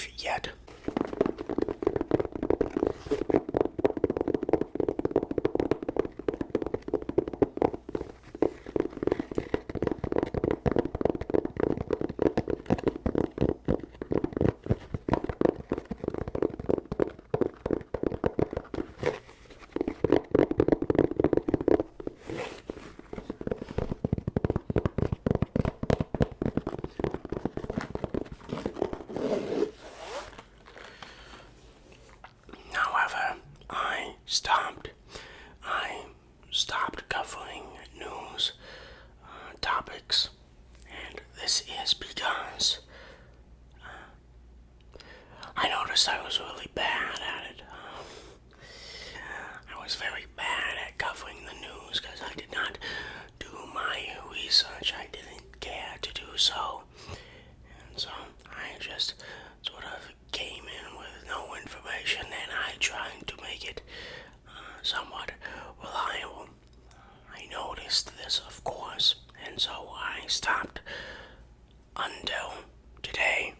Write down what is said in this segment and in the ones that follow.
life yet. However, I stopped covering news topics, and this is because I noticed I was really bad at it. I was very bad at covering the news because I did not do my research. I didn't care to do so. And so I just sort of came in with no information, and I tried to make it somewhat reliable. I noticed this, of course, and so I stopped until today.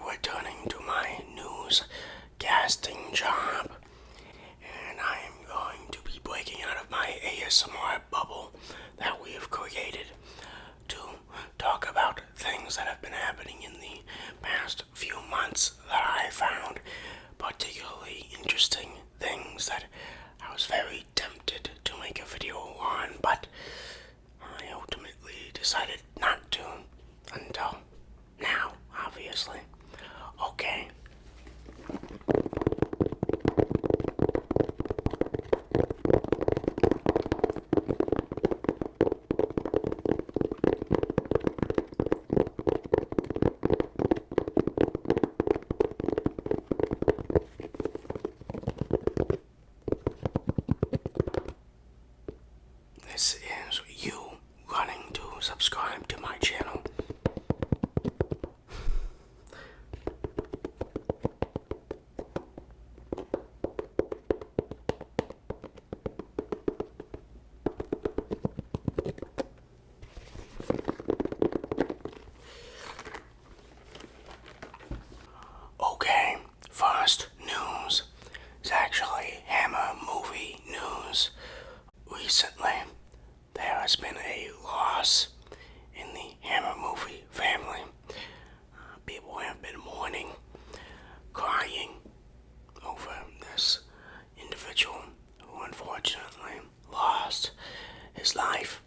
Returning to my newscasting job, and I am going to be breaking out of my ASMR bubble that we have created to talk about things that have been happening in the past few months that I found particularly interesting, things that I was very tempted to make a video on, but I ultimately decided not to until now, obviously. Okay. This is you running to subscribe to my channel. Okay, first news is actually Hammer movie news. Recently, there has been a loss in the Hammer movie family. People have been mourning, crying over this individual who unfortunately lost his life.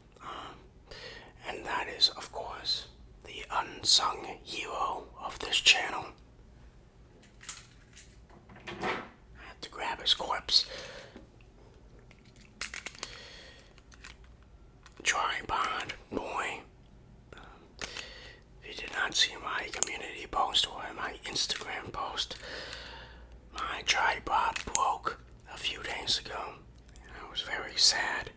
And that is, of course, the unsung hero of this channel. I had to grab his corpse. Tripod boy. If you did not see my community post or my Instagram post, my tripod broke a few days ago. I was very sad,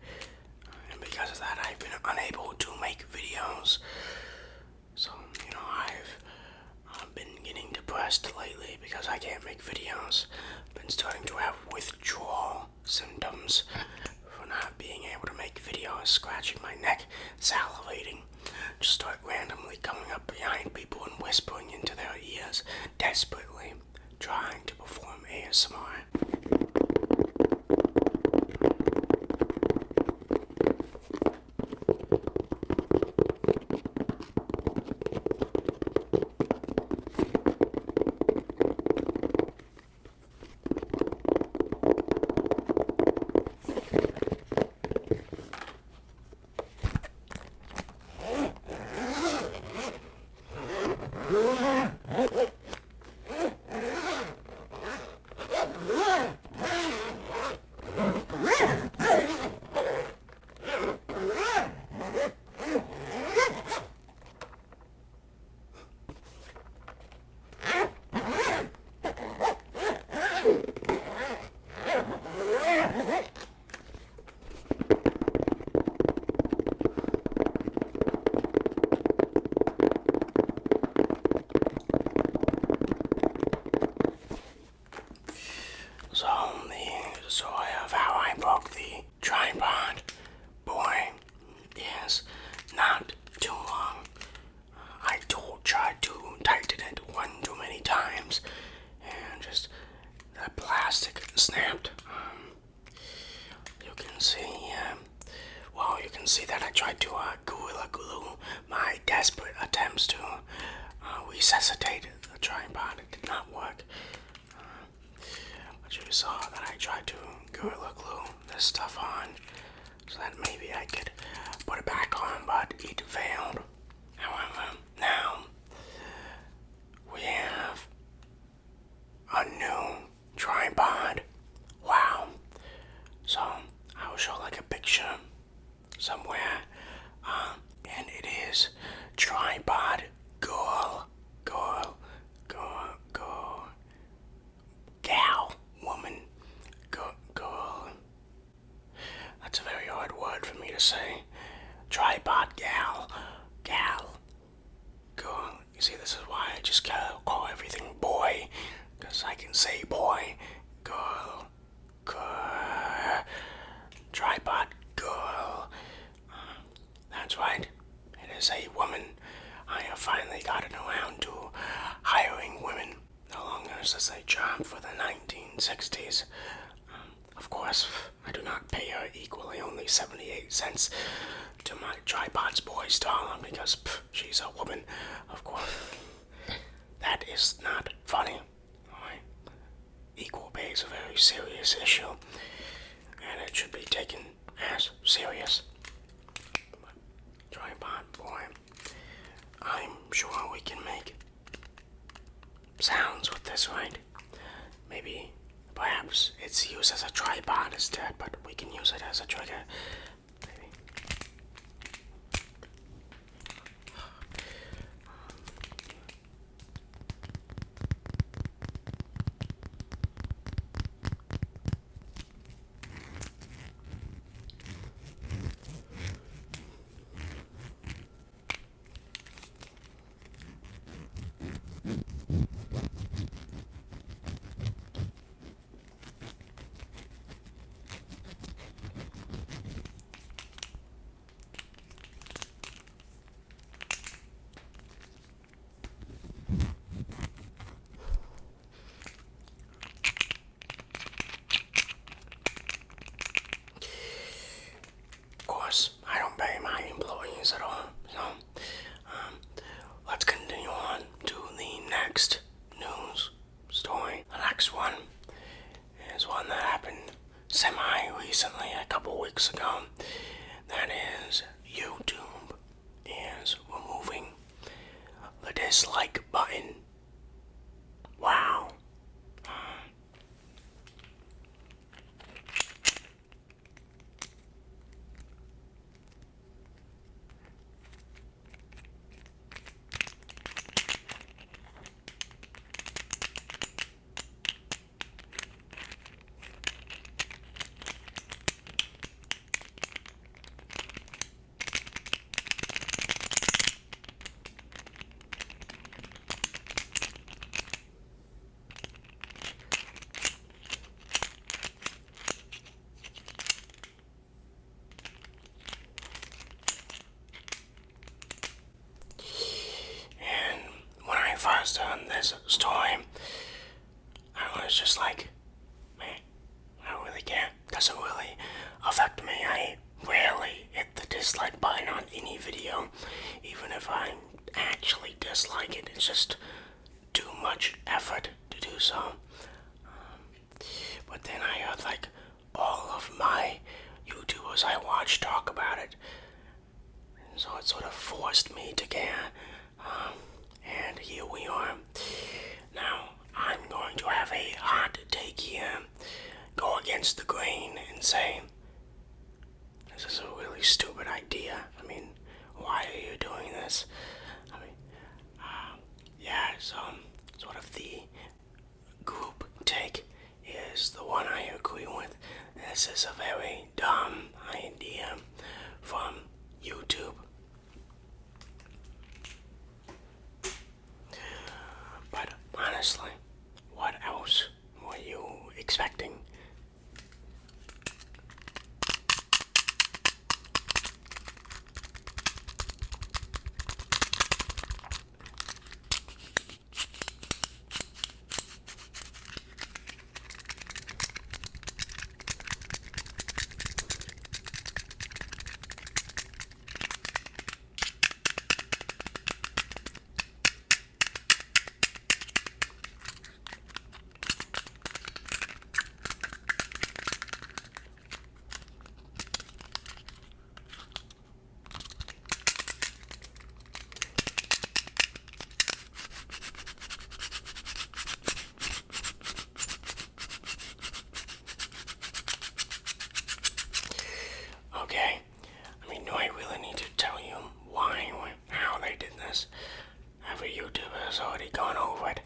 and because of that, I've been unable to make videos. So, I've been getting depressed lately because I can't make videos. Been starting to have withdrawal symptoms for not being able to make videos, scratching my neck, salivating, just start randomly coming up behind people and whispering into their ears, desperately trying to perform ASMR. So, the story of how I broke the tripod, boy, is not too long. I tried to tighten it one too many times, and just the plastic snapped. You can see, you can see that I tried to gorilla glue my desperate attempts to resuscitate the tripod. It did not work. But you saw that I tried to gorilla glue this stuff on so that maybe I could put it back on, but it failed. However, now we have a new tripod. Wow. So I will show like a picture somewhere, and it is tripod girl, gal, woman, girl. That's a very hard word for me to say. Tripod gal, girl. You see, this is why I just call everything boy, because I can say boy, girl, tripod girl. That's right, it is a woman. I have finally gotten around to hiring women. No longer is this a job for the 1960s. Of course, I do not pay her equally, only 78 cents to my tripod's boy's dollar, because she's a woman, of course. That is not funny. Right? Equal pay is a very serious issue, and it should be taken as serious. Tripod boy, I'm sure we can make sounds with this, right? Maybe, perhaps it's used as a tripod instead, but we can use it as a trigger. Maybe. I don't pay my employees at all, so let's continue on to the next news story. The next one is one that happened semi-recently, a couple weeks ago. That is, YouTube is removing the dislike button. Wow. First heard this story, I was just like, man, I don't really care. Doesn't really affect me. I rarely hit the dislike button on any video, even if I actually dislike it. It's just too much effort to do so. But then I heard like all of my YouTubers I watch talk about it, and so it sort of forced me to care. and here we are. Now, I'm going to have a hot take here, go against the grain, and say, this is a really stupid idea. I mean, why are you doing this? I mean, yeah, so sort of the group take is the one I agree with. This is a very dumb idea from YouTube. But honestly, what else were you expecting? Okay, I mean, do I really need to tell you why or how they did this? Every YouTuber has already gone over it.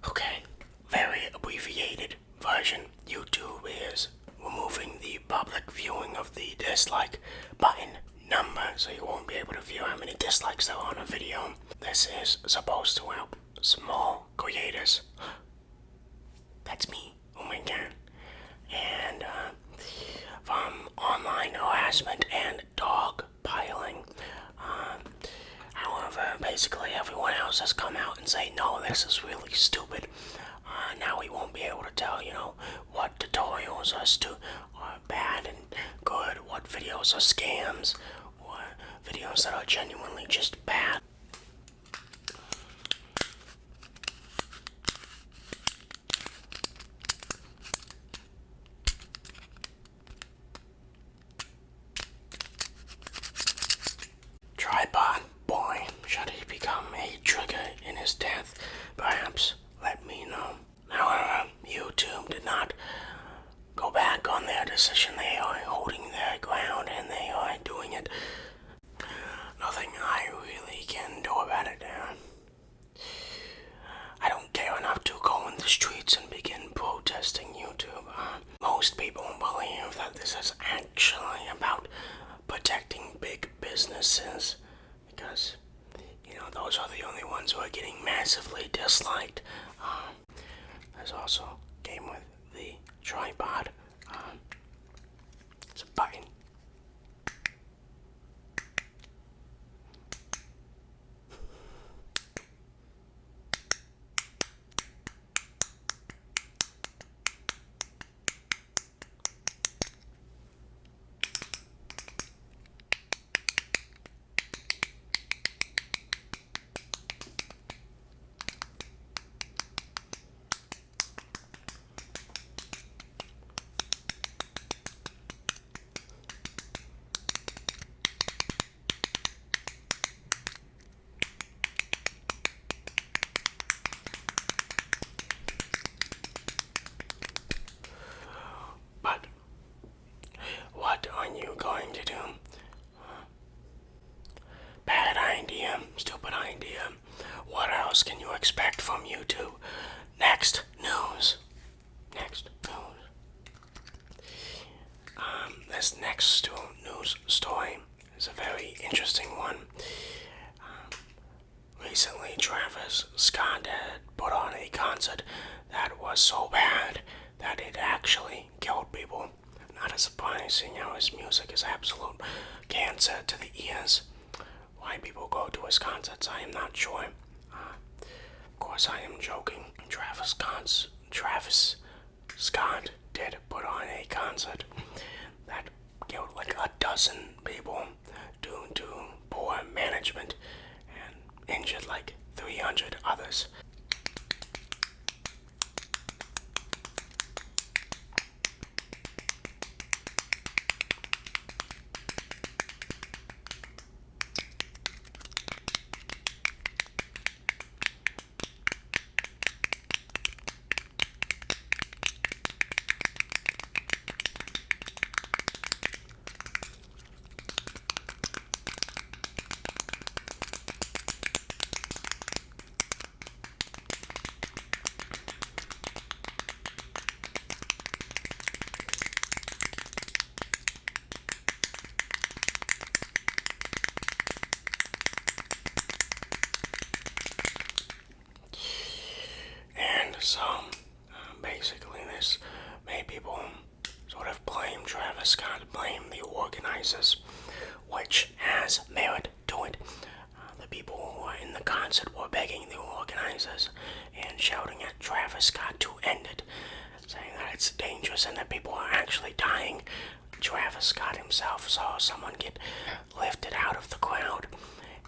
Okay, very abbreviated version. YouTube is removing the public viewing of the dislike button number, so you won't be able to view how many dislikes there are on a video. This is supposed to help small creators. That's me. Oh my god. And from online harassment and dog piling. However, basically everyone else has come out and say, no, this is really stupid. Now we won't be able to tell, what tutorials are bad and good, what videos are scams, or videos that are genuinely just bad. Tripod boy, should he become a trigger in his death? Perhaps let me know. However, YouTube did not go back on their decision. They are holding their ground and they are doing it. Nothing I really can do about it. I don't care enough to go in the streets and begin protesting YouTube. Most people believe that this is actually about protecting big businesses because, those are the only ones who are getting massively disliked. There's also a game with the tripod. It's a button. But what are you going to do? Bad idea, stupid idea. What else can you expect from YouTube? Next news. This next news story is a very interesting one. Recently, Travis Scott had put on a concert that was so bad that it actually killed people. Not a surprise, seeing how his music is absolute cancer to the ears. Why people go to his concerts, I am not sure. Of course, I am joking. Travis Scott did put on a concert that killed like a dozen people due to poor management and injured like 300 others. So, basically this made people sort of blame Travis Scott, blame the organizers, which has merit to it. The people who were in the concert were begging the organizers and shouting at Travis Scott to end it, saying that it's dangerous and that people are actually dying. Travis Scott himself saw someone get lifted out of the crowd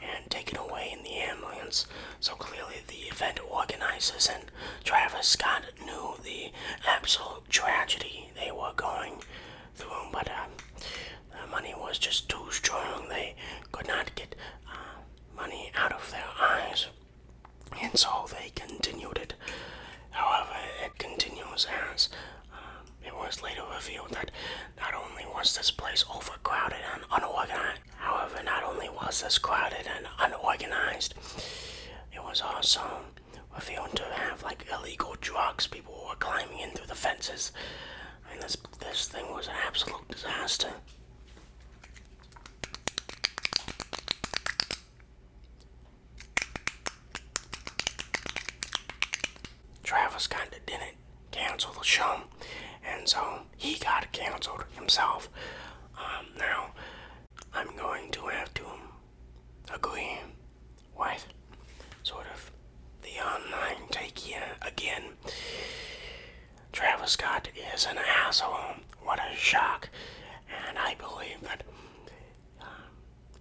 and taken away in the ambulance. So clearly the event organizers and Travis Scott knew the absolute tragedy they were going through, but the money was just too strong. They could not get money out of their eyes, and so they continued it. However, it continues as it was later revealed that not only was this place overcrowded and unorganized, it was also revealed to have like illegal drugs. People were climbing in through the fences. I mean, this thing was an absolute disaster. Travis Scott didn't cancel the show, and so he got canceled himself. Now, I'm going to have to agree with sort of the online take here again. Travis Scott is an asshole. What a shock. And I believe that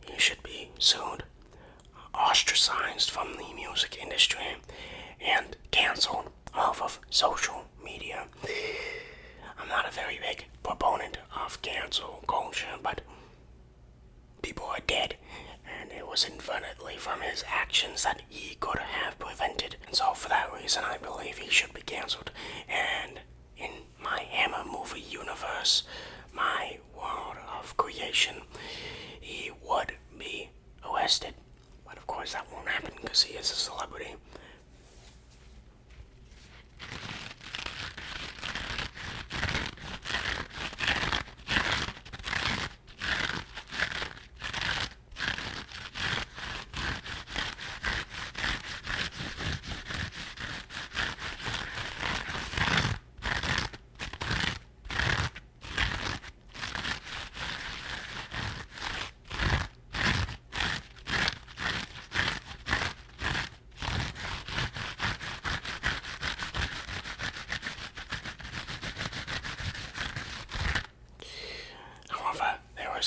he should be sued, ostracized from the music industry, and canceled off of social media. I'm not a very big proponent of cancel culture, but people are dead, and it was infinitely from his actions that he could have prevented. And so for that reason, I believe he should be canceled. And in my Hammer movie universe, my world of creation, he would be arrested. But of course that won't happen because he is a celebrity.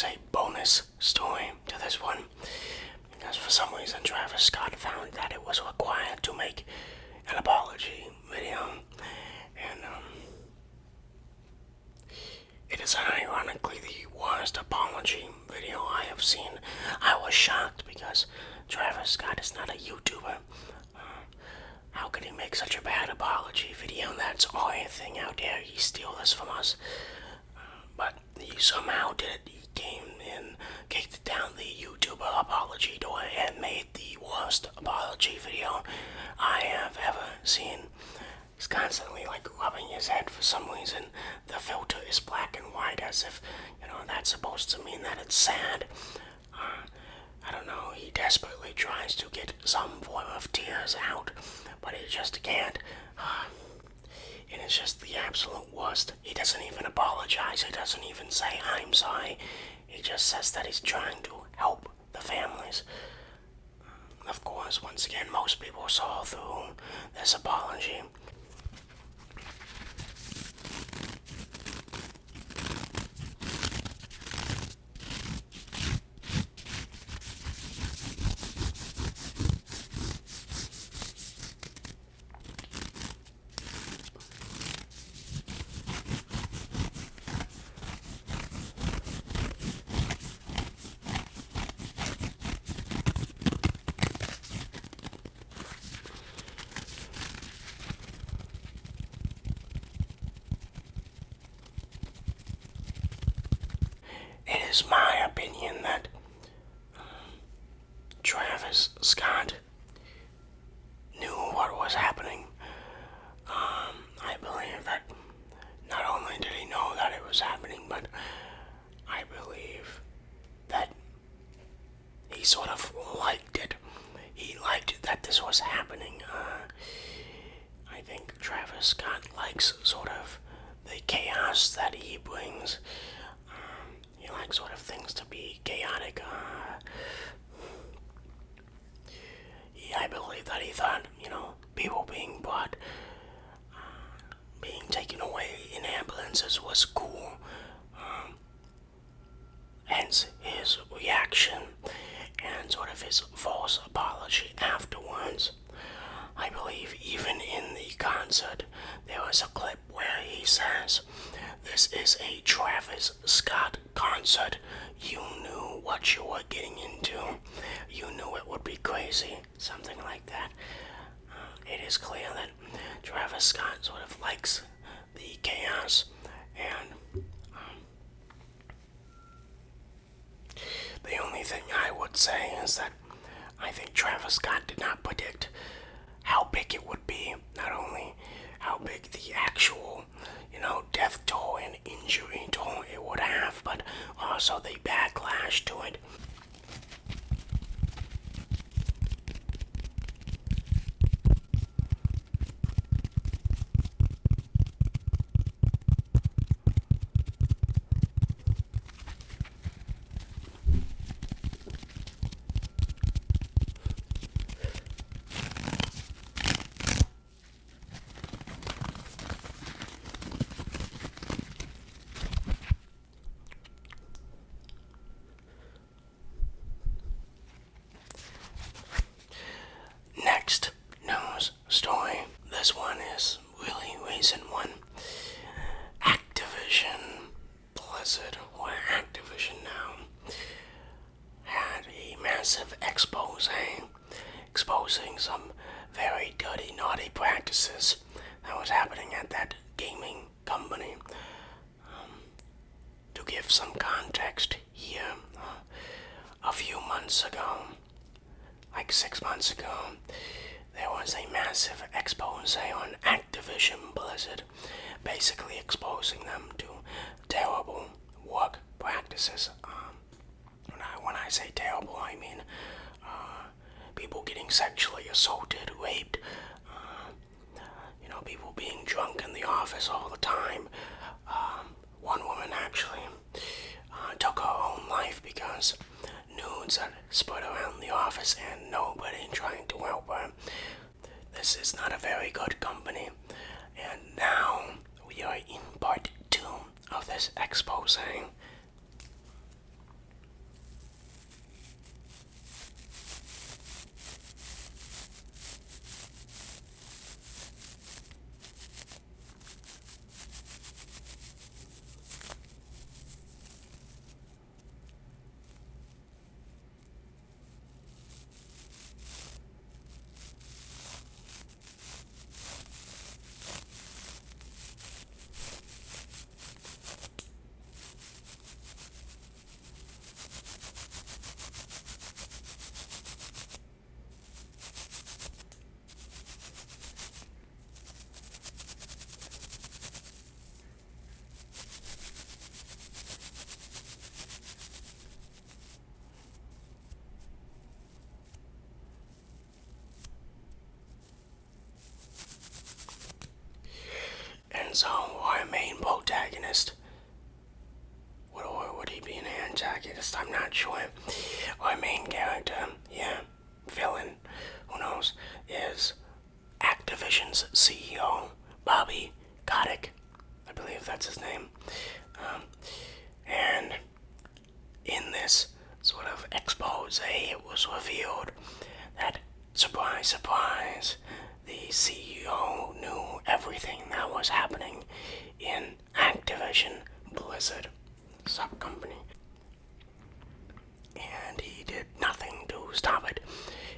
A bonus story to this one, because for some reason Travis Scott found that it was required to make an apology video, and it is ironically the worst apology video I have seen. I was shocked because Travis Scott is not a YouTuber. How could he make such a bad apology video? That's all anything out there. He steals this from us. But he somehow did it. He came in, kicked down the YouTuber apology door, and made the worst apology video I have ever seen. He's constantly like rubbing his head for some reason. The filter is black and white, as if, that's supposed to mean that it's sad. I don't know, he desperately tries to get some form of tears out, but he just can't. And it's just the absolute worst. He doesn't even apologize. He doesn't even say, I'm sorry. He just says that he's trying to help the families. Of course, once again, most people saw through this apology. It is my opinion that Travis Scott knew what was happening. I believe that not only did he know that it was happening, but I believe that he sort of liked it. He liked that this was happening. I think Travis Scott likes sort of the chaos that he brings. He likes sort of things to be chaotic. I believe that he thought, people being brought, being taken away in ambulances was cool. Hence his reaction and sort of his false apology afterwards. I believe even in the concert there was a clip where he says, "This is a Travis Scott concert. You knew what you were getting into. You knew it would be crazy." Something like that. It is clear that Travis Scott sort of likes the chaos, and the only thing I would say is that I think Travis Scott did not predict how big it would be. Not only how big the actual, death toll and injury toll it would have, but also the backlash to it. Next news story. This one is really recent one. Activision Blizzard, or Activision now, had a massive expose exposing some very dirty, naughty practices that was happening at that gaming company. To give some context here, a few months ago, like 6 months ago, there was a massive expose on Activision Blizzard, basically exposing them to terrible work practices. When I say terrible, I mean people getting sexually assaulted, raped, people being drunk in the office all the time. One woman actually took her own life because nudes are spread around the office and nobody trying to help her. This is not a very good company. And now we are in part 2 of this expose. And so our main protagonist, or would he be an antagonist? I'm not sure. Our main character, villain, who knows, is Activision's CEO, Bobby Kotick. I believe that's his name. And in this sort of expose, it was revealed that, surprise, surprise, the CEO knew everything that was happening in Activision Blizzard sub-company. And he did nothing to stop it.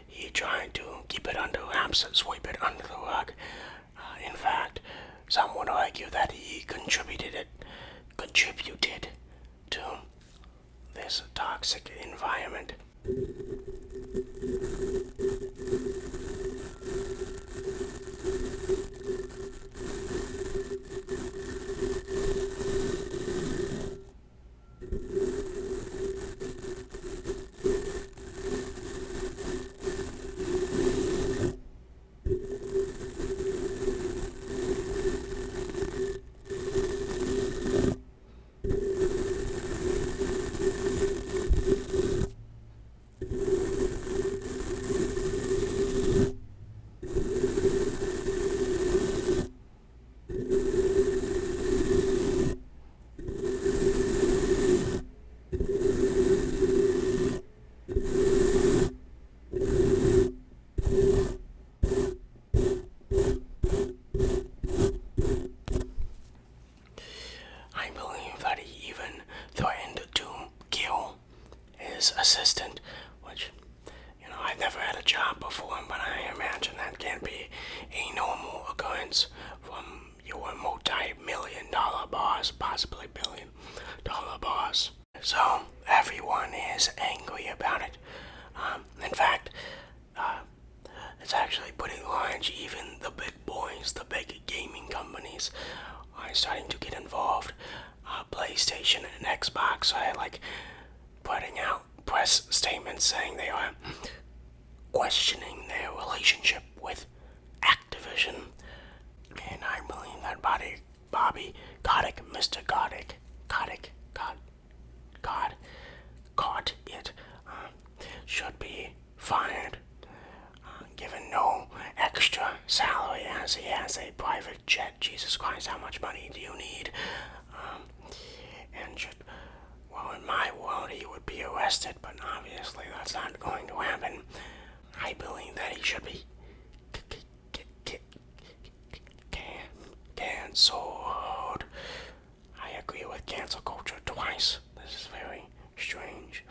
He tried to keep it under wraps, sweep it under the rug. In fact, some would argue that he contributed to this toxic environment. statements from your multi-million dollar boss, possibly billion-dollar boss. So everyone is angry about it. In fact, it's actually pretty large. Even the big boys, the big gaming companies, are starting to get involved. PlayStation and Xbox are like putting out press statements saying they are questioning their relationship with Activision. And I believe that Bobby Kotick, Mr. Kotick, caught it, should be fired, given no extra salary as he has a private jet. Jesus Christ, how much money do you need? And well, in my world, he would be arrested, but obviously that's not going to happen. I believe that he should be cancelled. I agree with cancel culture twice. This is very strange.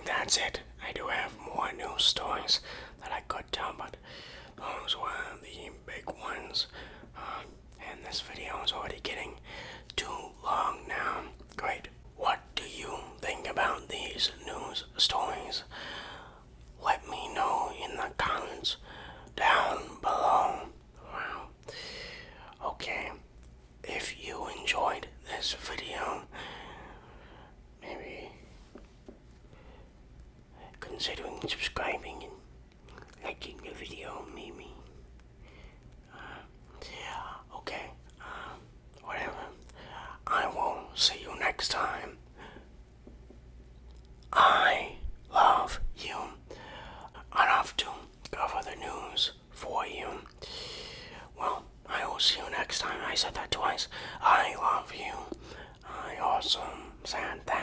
That's it. I do have more news stories that I could tell, but those were the big ones. And this video is already getting too long now. Great. What do you think about these news stories? Let me know in the comments down below. Wow. Okay. If you enjoyed this video, maybe considering subscribing and liking the video, maybe. Okay, whatever. I will see you next time. I love you. Enough to cover the news for you. Well, I will see you next time. I said that twice. I love you. I also said that.